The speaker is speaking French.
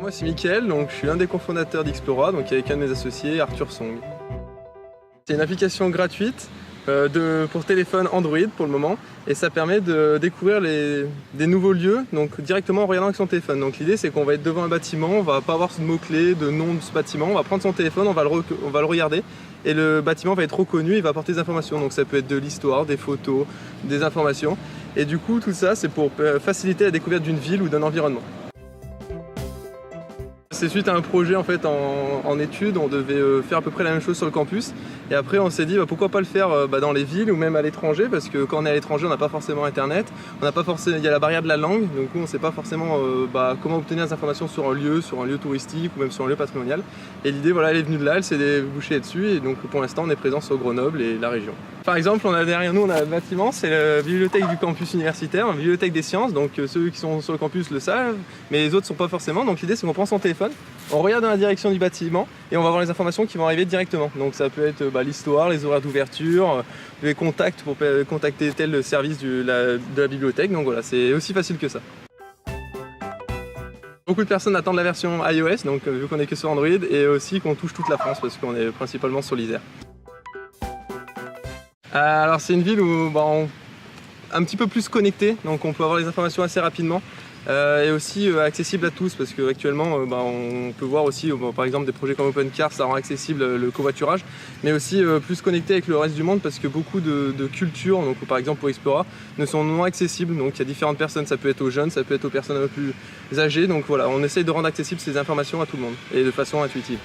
Moi c'est Mickaël, donc je suis l'un des cofondateurs d'Explora, donc avec un de mes associés, Arthur Song. C'est une application gratuite pour téléphone Android pour le moment, et ça permet de découvrir des nouveaux lieux donc directement en regardant avec son téléphone. Donc l'idée c'est qu'on va être devant un bâtiment, on va pas avoir de mots-clés, de nom de ce bâtiment, on va prendre son téléphone, on va le regarder et le bâtiment va être reconnu, il va apporter des informations. Donc ça peut être de l'histoire, des photos, des informations, et du coup tout ça c'est pour faciliter la découverte d'une ville ou d'un environnement. C'est suite à un projet en fait en études, on devait faire à peu près la même chose sur le campus, et après on s'est dit pourquoi pas le faire dans les villes ou même à l'étranger, parce que quand on est à l'étranger on n'a pas forcément internet, il y a la barrière de la langue, donc on ne sait pas forcément comment obtenir des informations sur un lieu touristique ou même sur un lieu patrimonial, et l'idée voilà, elle est venue de là, elle s'est débouchée dessus, et donc pour l'instant on est présent sur Grenoble et la région. Par exemple, derrière nous on a un bâtiment, c'est la bibliothèque du campus universitaire, la bibliothèque des sciences, donc ceux qui sont sur le campus le savent, mais les autres ne sont pas forcément, donc l'idée c'est qu'on prend son téléphone, on regarde dans la direction du bâtiment et on va voir les informations qui vont arriver directement. Donc ça peut être l'histoire, les horaires d'ouverture, les contacts pour contacter tel service de la bibliothèque. Donc voilà, c'est aussi facile que ça. Beaucoup de personnes attendent la version iOS, donc vu qu'on est que sur Android, et aussi qu'on touche toute la France parce qu'on est principalement sur l'Isère. Alors c'est une ville où un petit peu plus connectée, donc on peut avoir les informations assez rapidement. Et aussi accessible à tous, parce qu'actuellement on peut voir aussi par exemple des projets comme OpenCar, ça rend accessible le covoiturage, mais aussi plus connecté avec le reste du monde, parce que beaucoup de cultures, donc par exemple pour Explora, ne sont non accessibles. Donc il y a différentes personnes, ça peut être aux jeunes, ça peut être aux personnes un peu plus âgées, donc voilà, on essaye de rendre accessibles ces informations à tout le monde et de façon intuitive.